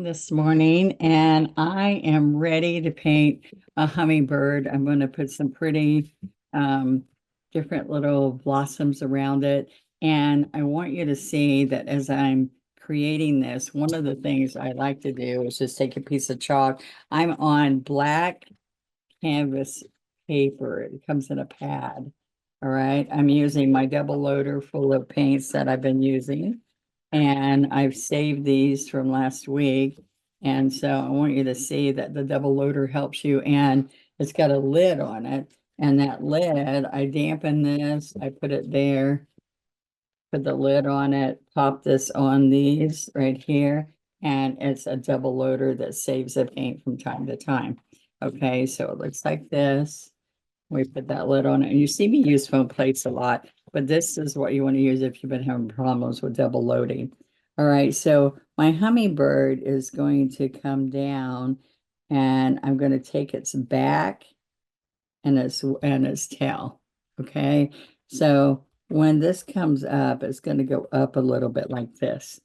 this morning and I am ready to paint a hummingbird. I'm going to put some pretty different little blossoms around it. And I want you to see that as I'm creating this, one of the things I like to do is just take a piece of chalk. I'm on black canvas paper. It comes in a pad. All right. I'm using my double loader full of paints that I've been using. And I've saved these from last week. And so I want you to see that the double loader helps you, and it's got a lid on it. And that lid, I dampen this, I put it there, put the lid on it, pop this on these right here. And it's a double loader that saves the paint from time to time. Okay, so it looks like this. We put that lid on it. And you see me use foam plates a lot, but this is what you want to use if you've been having problems with double loading. All right, so my hummingbird is going to come down and I'm going to take its back and its tail. Okay, so when this comes up, it's going to go up a little bit like this.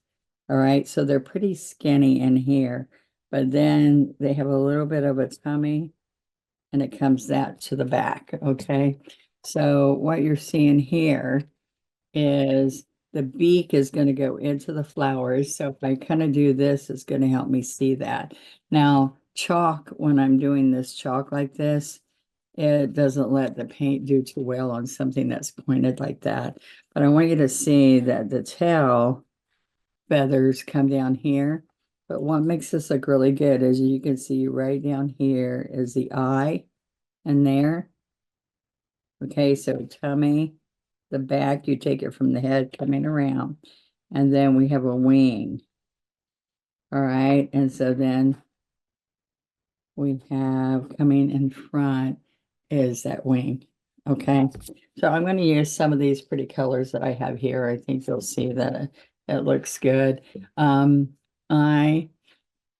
All right, so they're pretty skinny in here, but then they have a little bit of a tummy and it comes that to the back. Okay, so what you're seeing here is the beak is going to go into the flowers. So if I kind of do this, it's going to help me see that. Now, chalk, when I'm doing this chalk like this, it doesn't let the paint do too well on something that's pointed like that. But I want you to see that the tail feathers come down here. But what makes this look really good is you can see right down here is the eye and there. Okay, so tummy, the back, you take it from the head coming around, and then we have a wing. All right, and so then we have coming in front is that wing. Okay, so I'm going to use some of these pretty colors that I have here. I think you'll see that it looks good. I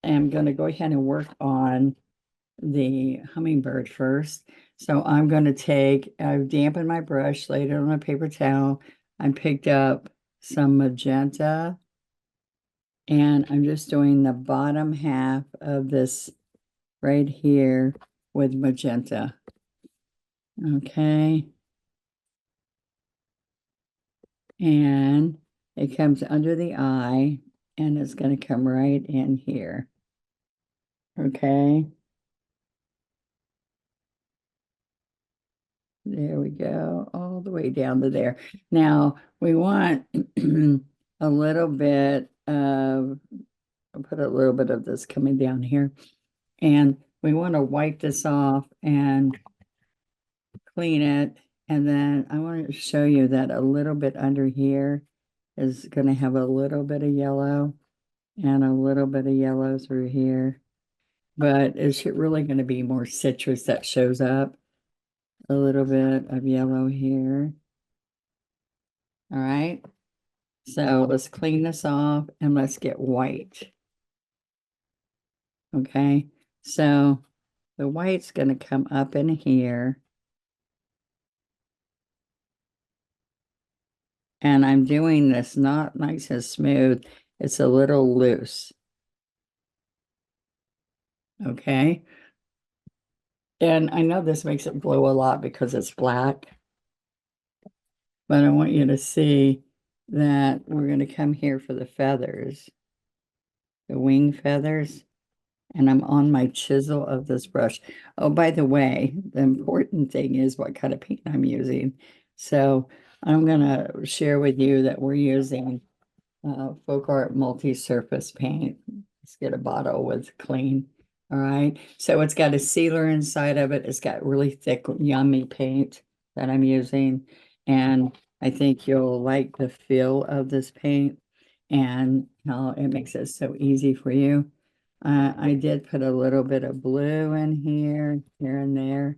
am going to go ahead and work on the hummingbird first. So I'm going to I've dampened my brush, laid it on a paper towel. I picked up some magenta and I'm just doing the bottom half of this right here with magenta. Okay. And it comes under the eye and it's going to come right in here. Okay. There we go, all the way down to there. Now we want a little bit of, I'll put a little bit of this coming down here. And we want to wipe this off and clean it. And then I want to show you that a little bit under here is going to have a little bit of yellow and a little bit of yellow through here. But it's really going to be more citrus that shows up. A little bit of yellow here. All right. So let's clean this off and let's get white. Okay. So the white's going to come up in here. And I'm doing this not nice and smooth. It's a little loose. Okay. And I know this makes it glow a lot because it's black. But I want you to see that we're going to come here for the feathers, the wing feathers. And I'm on my chisel of this brush. Oh, by the way, the important thing is what kind of paint I'm using. So I'm going to share with you that we're using Folk Art multi-surface paint. Let's get a bottle with clean. All right. So it's got a sealer inside of it. It's got really thick, yummy paint that I'm using. And I think you'll like the feel of this paint and how it makes it so easy for you. I did put a little bit of blue in here and there,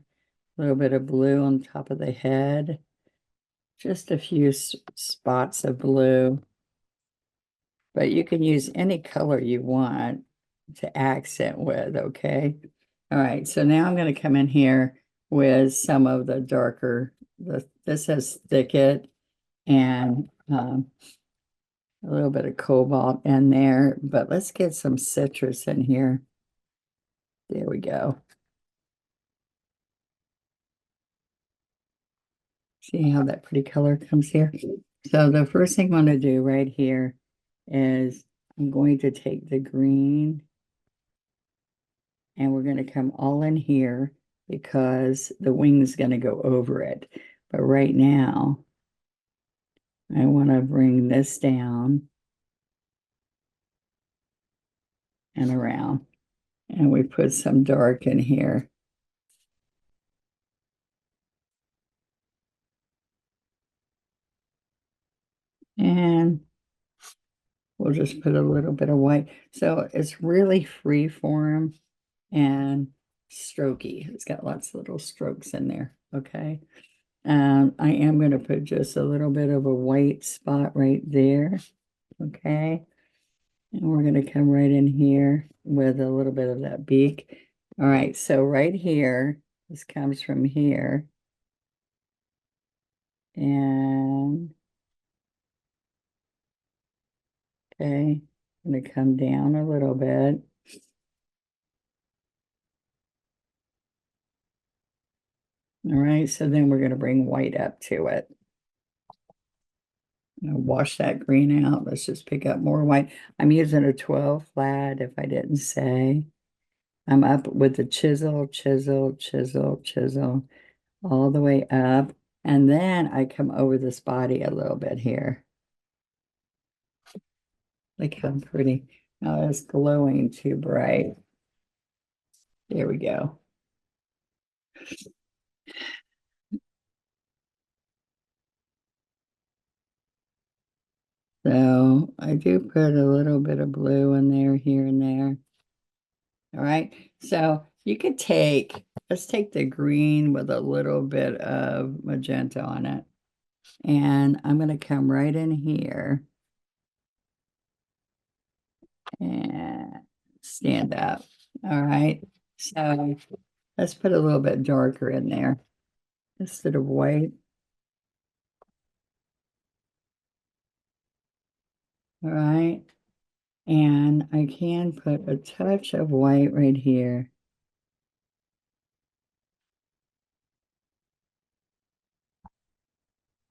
a little bit of blue on top of the head, just a few spots of blue. But you can use any color you want to accent with, okay? All right, so now I'm going to come in here with some of the darker, this has thicket and a little bit of cobalt in there, but let's get some citrus in here. There we go. See how that pretty color comes here? So the first thing I'm going to do right here is I'm going to take the green and we're going to come all in here because the wing's going to go over it. But right now, I want to bring this down and around. And we put some dark in here. And we'll just put a little bit of white. So it's really free form and strokey. It's got lots of little strokes in there. Okay. I am going to put just a little bit of a white spot right there. Okay. And we're going to come right in here with a little bit of that beak. All right. So right here, this comes from here. And okay, I'm going to come down a little bit. All right, so then we're going to bring white up to it. Wash that green out. Let's just pick up more white. I'm using a 12 flat, if I didn't say. I'm up with the chisel, chisel, chisel, chisel, all the way up. And then I come over this body a little bit here. Look how pretty. Now it's glowing too bright. There we go. So I do put a little bit of blue in there, here and there. All right. So you could let's take the green with a little bit of magenta on it. And I'm going to come right in here and stand up. All right. So let's put a little bit darker in there instead of white. All right. And I can put a touch of white right here.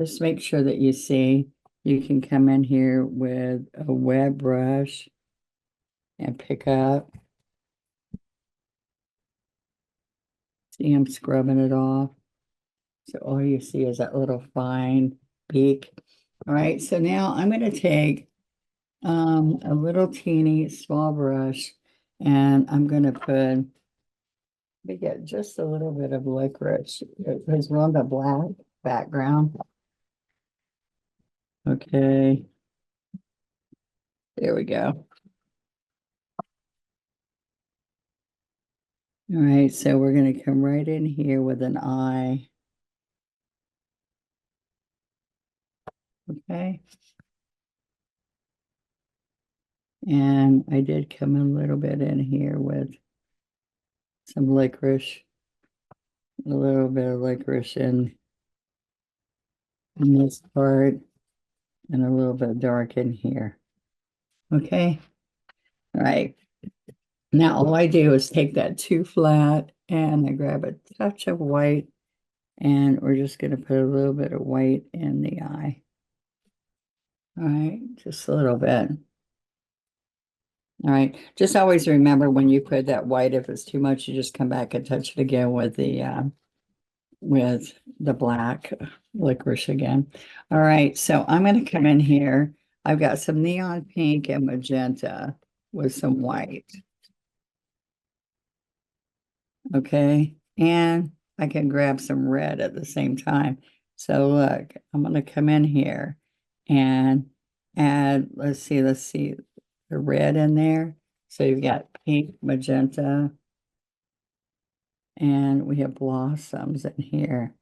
Just make sure that you see you can come in here with a wet brush and pick up. See, I'm scrubbing it off. So all you see is that little fine beak. All right, so now I'm going to take a little teeny small brush and I'm going to get just a little bit of licorice. It's on the black background. Okay, there we go. All right, so we're going to come right in here with an eye. Okay. And I did come a little bit in here with some licorice, a little bit of licorice in this part, and a little bit dark in here. Okay. All right. Now all I do is take that 2 flat and I grab a touch of white, and we're just going to put a little bit of white in the eye. All right, just a little bit. All right, just always remember when you put that white, if it's too much, you just come back and touch it again with the black licorice again. All right, so I'm going to come in here. I've got some neon pink and magenta with some white. Okay, and I can grab some red at the same time. So look, I'm going to come in here and add, let's see the red in there. So you've got pink, magenta, and we have blossoms in here.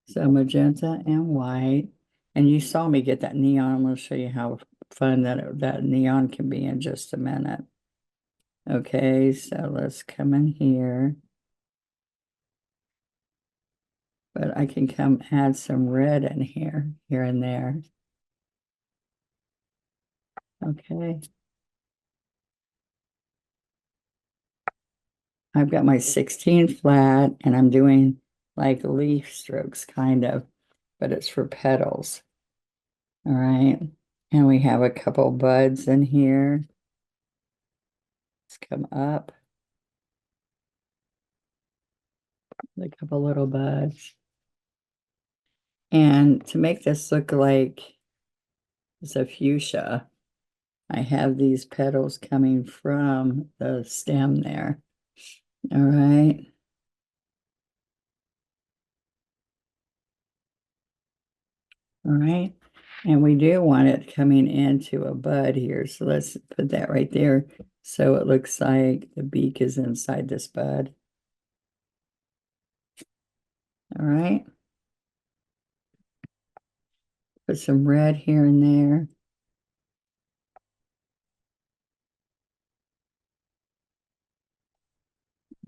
So magenta and white. And you saw me get that neon. I'm going to show you how fun that neon can be in just a minute. Okay, so let's come in here. But I can come add some red in here and there. Okay. I've got my 16 flat and I'm doing like leaf strokes kind of, but it's for petals. All right. And we have a couple buds in here. Let's come up. A couple little buds. And to make this look like it's a fuchsia, I have these petals coming from the stem there. All right. All right. And we do want it coming into a bud here. So let's put that right there. So it looks like the beak is inside this bud. All right. Put some red here and there.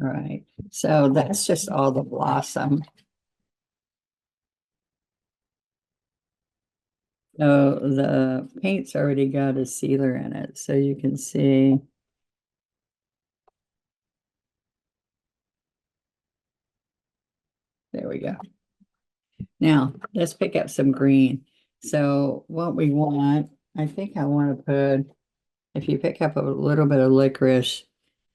All right. So that's just all the blossom. So the paint's already got a sealer in it. So you can see. There we go. Now let's pick up some green. So what we want, I think I want to put, if you pick up a little bit of licorice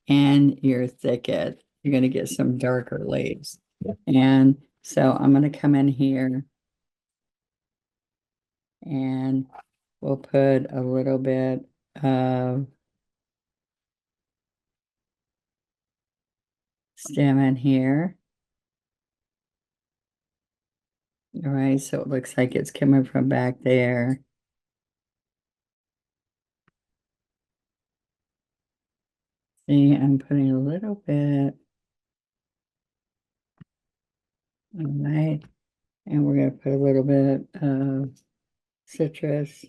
in your thicket, you're going to get some darker leaves. And so I'm going to come in here and we'll put a little bit of stem in here. All right, so it looks like it's coming from back there. See, I'm putting a little bit. All right, and we're going to put a little bit of citrus.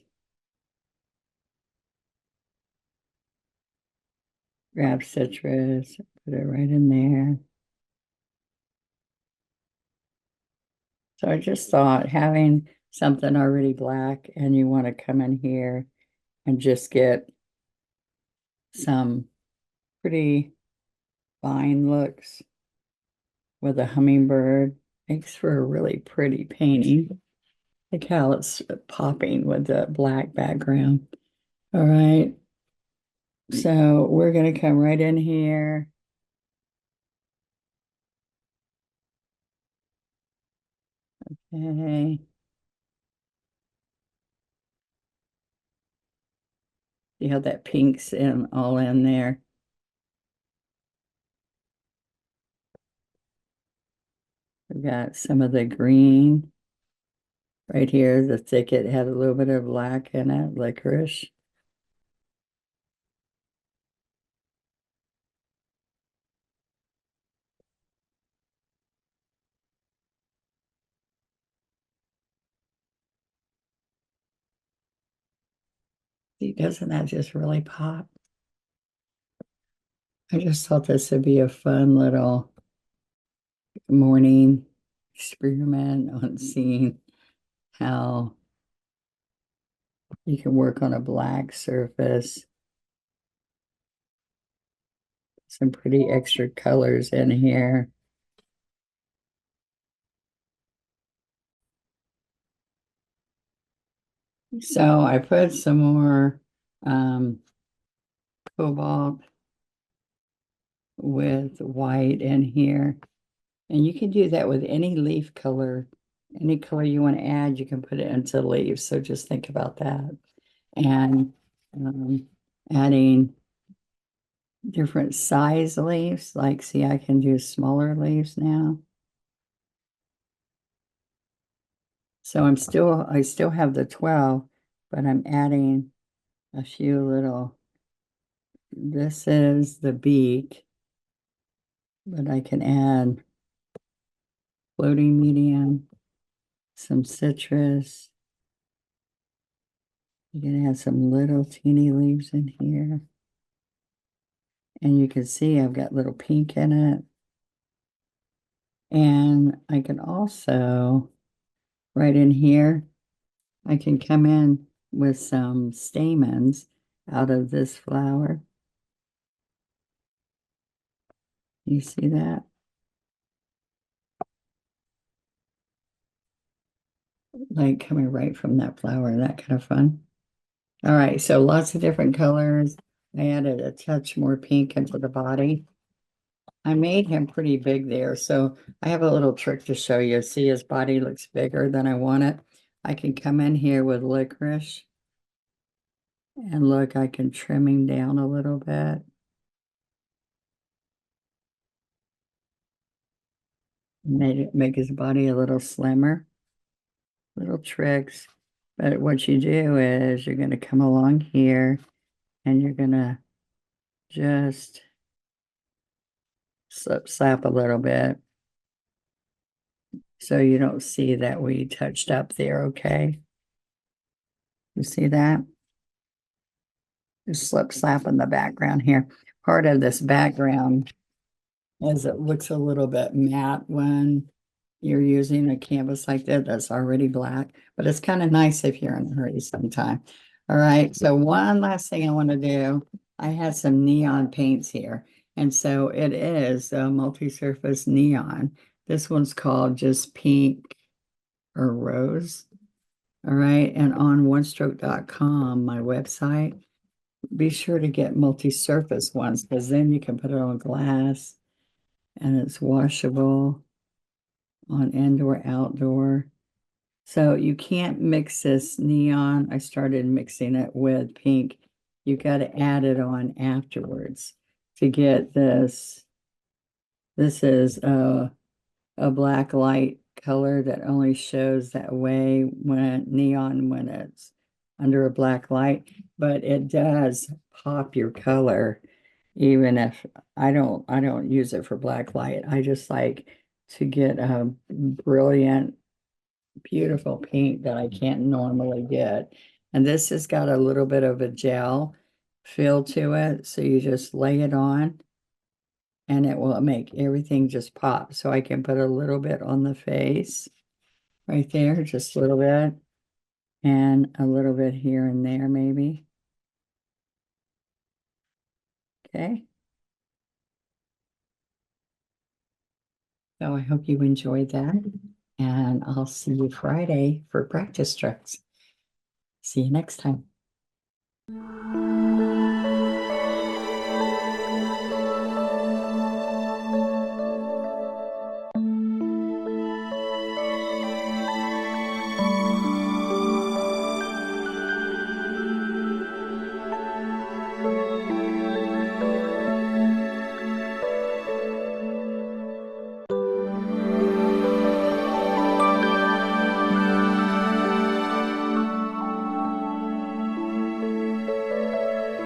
Grab citrus, put it right in there. So I just thought having something already black and you want to come in here and just get some pretty fine looks with a hummingbird makes for a really pretty painting. Look how it's popping with the black background. All right. So we're going to come right in here. Okay. See how that pink's in all in there. We've got some of the green right here. The thicket had a little bit of black in it, licorice. See, doesn't that just really pop? I just thought this would be a fun little morning experiment on seeing how you can work on a black surface. Some pretty extra colors in here. So I put some more cobalt with white in here. And you can do that with any leaf color. Any color you want to add, you can put it into leaves. So just think about that. And adding different size leaves. Like, see, I can do smaller leaves now. So I still have the 12, but I'm adding a few little, this is the beak, but I can add floating medium, some citrus. You can add some little teeny leaves in here. And you can see I've got little pink in it. And I can also, right in here, I can come in with some stamens out of this flower. You see that? Like coming right from that flower, that kind of fun. All right, so lots of different colors. I added a touch more pink into the body. I made him pretty big there, so I have a little trick to show you. See, his body looks bigger than I want it. I can come in here with licorice and look, I can trim him down a little bit. Make his body a little slimmer. Little tricks. But what you do is you're going to come along here and you're going to just slap a little bit so you don't see that we touched up there, okay? You see that? Just slap in the background here. Part of this background is it looks a little bit matte when you're using a canvas like that that's already black, but it's kind of nice if you're in a hurry sometime. All right, so one last thing I want to do, I have some neon paints here, and so it is a multi-surface neon. This one's called just pink or rose. All right, and on onestroke.com, my website, be sure to get multi-surface ones because then you can put it on glass and it's washable on indoor, outdoor. So you can't mix this neon. I started mixing it with pink. You got to add it on afterwards to get this. This is a black light color that only shows that way when neon when it's under a black light, but it does pop your color even if I don't use it for black light. I just like to get a brilliant, beautiful pink that I can't normally get. And this has got a little bit of a gel feel to it. So you just lay it on and it will make everything just pop. So I can put a little bit on the face right there, just a little bit, and a little bit here and there, maybe. Okay. So I hope you enjoyed that. And I'll see you Friday for practice tricks. See you next time.